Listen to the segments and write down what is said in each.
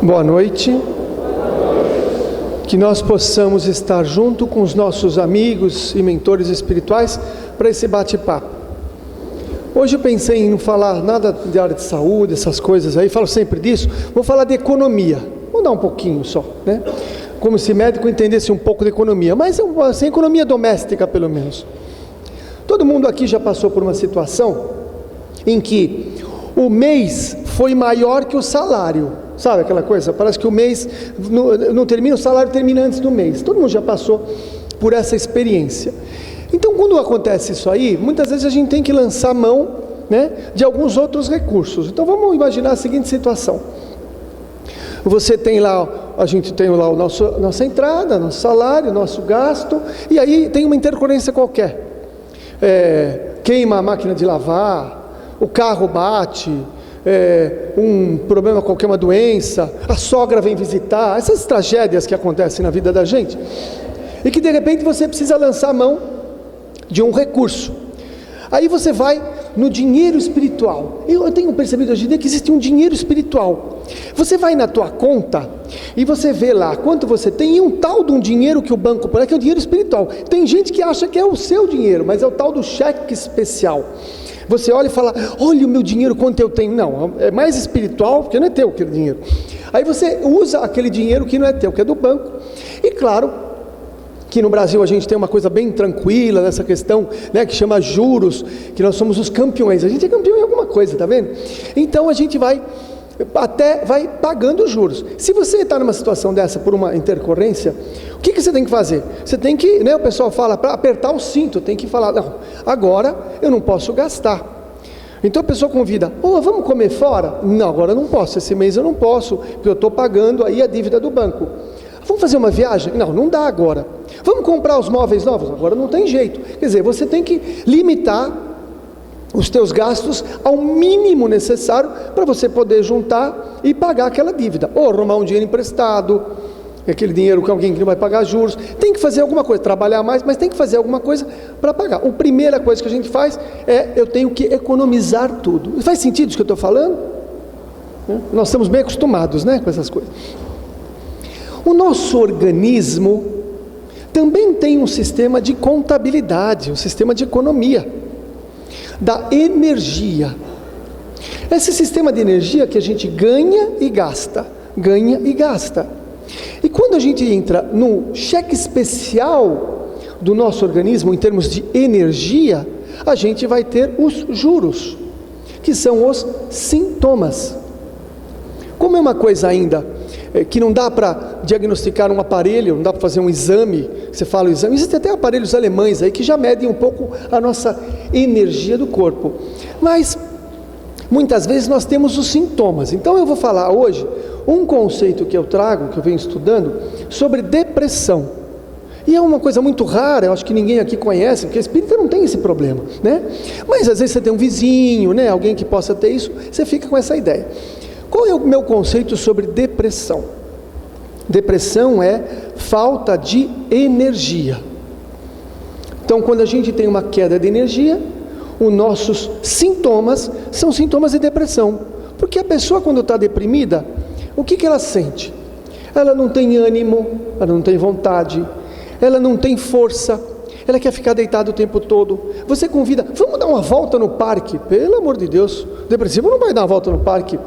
Boa noite. Que nós possamos estar junto com os nossos amigos e mentores espirituais para esse bate-papo. Hoje eu pensei em não falar nada de área de saúde, essas coisas aí, falo sempre disso. Vou falar de economia, vou dar um pouquinho só, né? Como se médico entendesse um pouco de economia, mas assim, economia doméstica pelo menos. Todo mundo aqui já passou por uma situação em que o mês foi maior que o salário. Sabe aquela coisa? Parece que o mês não termina, o salário termina antes do mês. Todo mundo já passou por essa experiência. Então, quando acontece isso aí, muitas vezes a gente tem que lançar mão, né, de alguns outros recursos. Então, vamos imaginar a seguinte situação. Você tem lá, a gente tem lá nossa entrada, nosso salário, nosso gasto, e aí tem uma intercorrência qualquer. Queima a máquina de lavar, o carro bate, um problema qualquer, uma doença, a sogra vem visitar, essas tragédias que acontecem na vida da gente, e que de repente você precisa lançar a mão de um recurso. Aí você vai no dinheiro espiritual. Eu tenho percebido hoje em dia que existe um dinheiro espiritual. Você vai na tua conta e você vê lá quanto você tem, e um tal de um dinheiro que o banco põe, que é o dinheiro espiritual. Tem gente que acha que é o seu dinheiro, mas é o tal do cheque especial. Você olha e fala: olha o meu dinheiro, quanto eu tenho. Não, é mais espiritual, porque não é teu aquele dinheiro. Aí você usa aquele dinheiro que não é teu, que é do banco. E claro que no Brasil a gente tem uma coisa bem tranquila nessa questão, né, que chama juros, que nós somos os campeões. A gente é campeão em alguma coisa, tá vendo? Então a gente vai pagando juros. Se você está numa situação dessa por uma intercorrência, o que você tem que fazer? Você tem que, né, o pessoal fala para apertar o cinto, tem que falar: não, agora eu não posso gastar. Então a pessoa convida: vamos comer fora? Não, agora eu não posso, esse mês eu não posso, porque eu estou pagando aí a dívida do banco. Vamos fazer uma viagem? Não, não dá agora. Vamos comprar os móveis novos? Agora não tem jeito. Quer dizer, você tem que limitar os teus gastos ao mínimo necessário para você poder juntar e pagar aquela dívida. Ou arrumar um dinheiro emprestado, aquele dinheiro com alguém que não vai pagar juros. Tem que fazer alguma coisa, trabalhar mais, mas tem que fazer alguma coisa para pagar. A primeira coisa que a gente faz é: eu tenho que economizar tudo. Faz sentido isso que eu estou falando? Nós estamos bem acostumados, né, com essas coisas. O nosso organismo também tem um sistema de contabilidade, um sistema de economia da energia. Esse sistema de energia que a gente ganha e gasta, ganha e gasta. E quando a gente entra no cheque especial do nosso organismo em termos de energia, a gente vai ter os juros, que são os sintomas. Como é uma coisa ainda que não dá para diagnosticar um aparelho, não dá para fazer um exame, você fala o exame, existem até aparelhos alemães aí que já medem um pouco a nossa energia do corpo, mas muitas vezes nós temos os sintomas. Então eu vou falar hoje um conceito que eu trago, que eu venho estudando, sobre depressão. E é uma coisa muito rara, eu acho que ninguém aqui conhece, porque espírita não tem esse problema, né? Mas às vezes você tem um vizinho, né, alguém que possa ter isso, você fica com essa ideia. Qual é o meu conceito sobre depressão? Depressão é falta de energia. Então, quando a gente tem uma queda de energia, os nossos sintomas são sintomas de depressão. Porque a pessoa, quando está deprimida, o que ela sente? Ela não tem ânimo, ela não tem vontade, ela não tem força, ela quer ficar deitada o tempo todo. Você convida: vamos dar uma volta no parque. Pelo amor de Deus, o depressivo não vai dar uma volta no parque.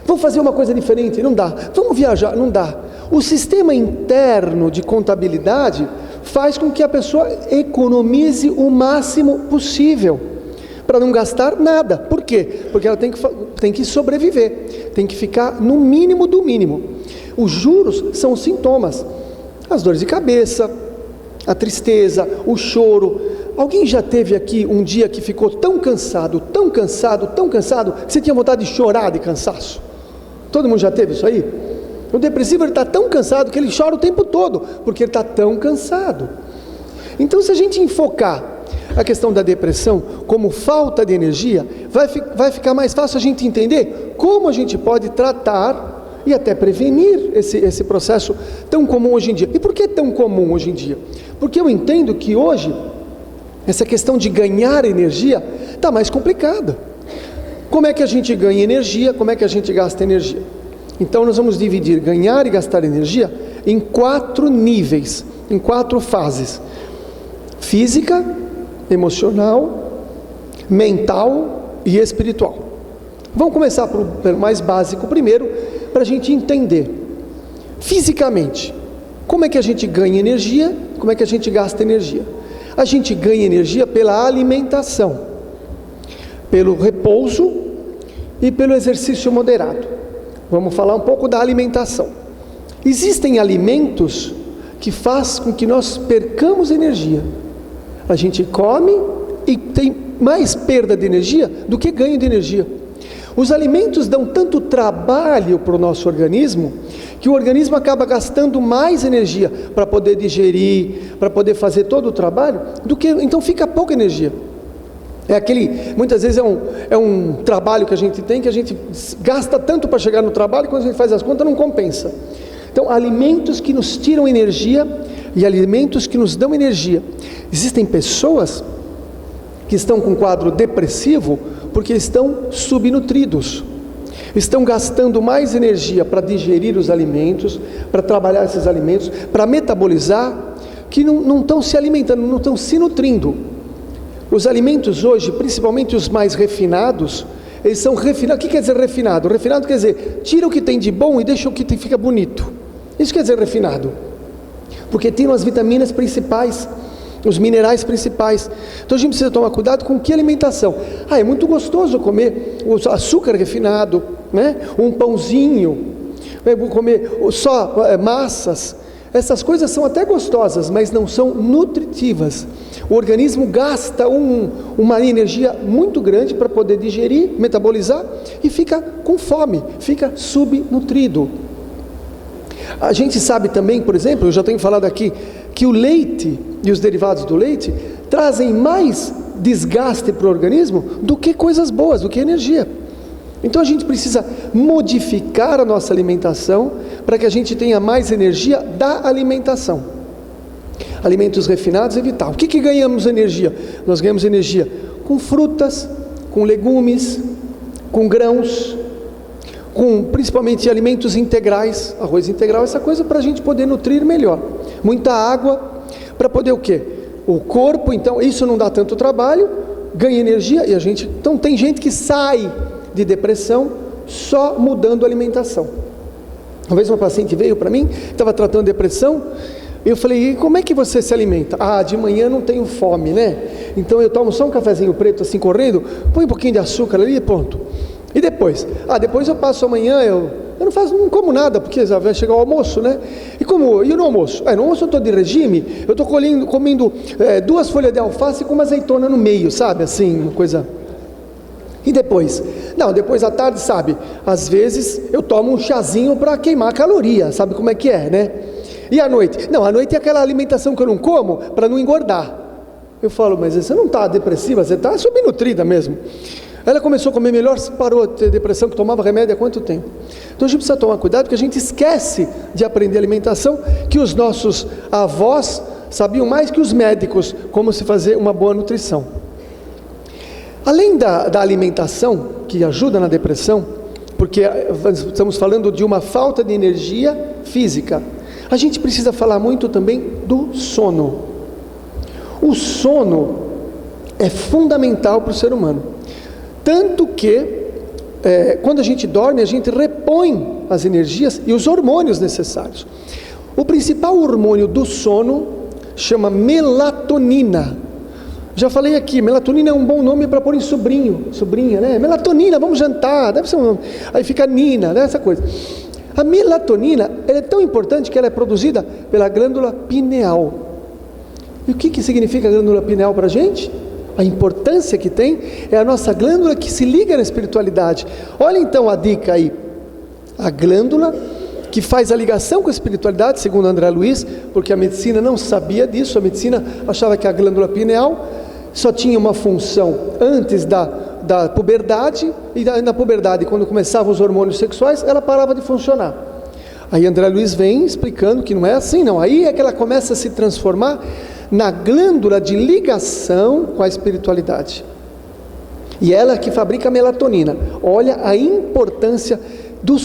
Vamos fazer uma coisa diferente? Não dá. Vamos viajar? Não dá. O sistema interno de contabilidade faz com que a pessoa economize o máximo possível, para não gastar nada. Por quê? Porque ela tem que sobreviver, tem que ficar no mínimo do mínimo. Os juros são os sintomas: as dores de cabeça, a tristeza, o choro. Alguém já teve aqui um dia que ficou tão cansado, tão cansado, tão cansado, que você tinha vontade de chorar de cansaço? Todo mundo já teve isso aí? O depressivo está tão cansado que ele chora o tempo todo, porque ele está tão cansado. Então, se a gente enfocar a questão da depressão como falta de energia, vai ficar mais fácil a gente entender como a gente pode tratar e até prevenir esse processo tão comum hoje em dia. E por que tão comum hoje em dia? Porque eu entendo que hoje essa questão de ganhar energia está mais complicada. Como é que a gente ganha energia? Como é que a gente gasta energia? Então nós vamos dividir ganhar e gastar energia em 4 níveis, em 4 fases: física, emocional, mental e espiritual. Vamos começar pelo mais básico primeiro, para a gente entender fisicamente como é que a gente ganha energia, como é que a gente gasta energia. A gente ganha energia pela alimentação, pelo repouso e pelo exercício moderado. Vamos falar um pouco da alimentação. Existem alimentos que fazem com que nós percamos energia. A gente come e tem mais perda de energia do que ganho de energia. Os alimentos dão tanto trabalho para o nosso organismo, que o organismo acaba gastando mais energia para poder digerir, para poder fazer todo o trabalho, então fica pouca energia. Muitas vezes é um trabalho que a gente tem, que a gente gasta tanto para chegar no trabalho, quando a gente faz as contas não compensa. Então, alimentos que nos tiram energia e alimentos que nos dão energia. Existem pessoas que estão com quadro depressivo porque estão subnutridos, estão gastando mais energia para digerir os alimentos, para trabalhar esses alimentos, para metabolizar, que não estão se alimentando, não estão se nutrindo. Os alimentos hoje, principalmente os mais refinados, eles são refinados. O que quer dizer refinado? Refinado quer dizer, tira o que tem de bom e deixa o que fica bonito. Isso quer dizer refinado, porque tem as vitaminas principais, os minerais principais. Então a gente precisa tomar cuidado com que alimentação. É muito gostoso comer o açúcar refinado, né? Um pãozinho, vou comer só massas. Essas coisas são até gostosas, mas não são nutritivas. O organismo gasta uma energia muito grande para poder digerir, metabolizar, e fica com fome, fica subnutrido. A gente sabe também, por exemplo, eu já tenho falado aqui, que o leite e os derivados do leite trazem mais desgaste para o organismo do que coisas boas, do que energia. Então a gente precisa modificar a nossa alimentação para que a gente tenha mais energia da alimentação. Alimentos refinados, evitar. O que ganhamos energia? Nós ganhamos energia com frutas, com legumes, com grãos, com principalmente alimentos integrais, arroz integral, essa coisa para a gente poder nutrir melhor. Muita água, para poder o quê? O corpo, então, isso não dá tanto trabalho, ganha energia, e então tem gente que sai de depressão só mudando a alimentação. Uma vez uma paciente veio para mim, estava tratando depressão, eu falei, e como é que você se alimenta? De manhã não tenho fome, né? Então eu tomo só um cafezinho preto assim correndo, põe um pouquinho de açúcar ali e pronto. E depois? Depois eu passo amanhã, eu não como nada, porque vai chegar o almoço, né? E no almoço? No almoço eu estou de regime, eu estou comendo 2 folhas de alface com uma azeitona no meio, sabe? Assim, uma coisa. E depois? Não, depois à tarde, sabe? Às vezes eu tomo um chazinho para queimar a caloria, sabe como é que é, né? E à noite? Não, à noite é aquela alimentação que eu não como para não engordar. Eu falo, mas você não está depressiva, você está subnutrida mesmo. Ela começou a comer melhor, parou de ter depressão, que tomava remédio há quanto tempo? Então a gente precisa tomar cuidado, porque a gente esquece de aprender alimentação, que os nossos avós sabiam mais que os médicos como se fazer uma boa nutrição. Além da alimentação, que ajuda na depressão, porque estamos falando de uma falta de energia física, a gente precisa falar muito também do sono. O sono é fundamental para o ser humano. Tanto que, quando a gente dorme, a gente repõe as energias e os hormônios necessários. O principal hormônio do sono melatonina. Já falei aqui, melatonina é um bom nome para pôr em sobrinha, né? Melatonina, vamos jantar, deve ser um nome. Aí fica Nina, né? Essa coisa. A melatonina, ela é tão importante que ela é produzida pela glândula pineal. E o que significa a glândula pineal para a gente? A importância que tem é a nossa glândula que se liga na espiritualidade. Olha então a dica aí. A glândula que faz a ligação com a espiritualidade, segundo André Luiz, porque a medicina não sabia disso, a medicina achava que a glândula pineal só tinha uma função antes da puberdade, e na puberdade, quando começavam os hormônios sexuais, ela parava de funcionar. Aí André Luiz vem explicando que não é assim, não. Aí é que ela começa a se transformar na glândula de ligação com a espiritualidade. E ela que fabrica a melatonina. Olha a importância do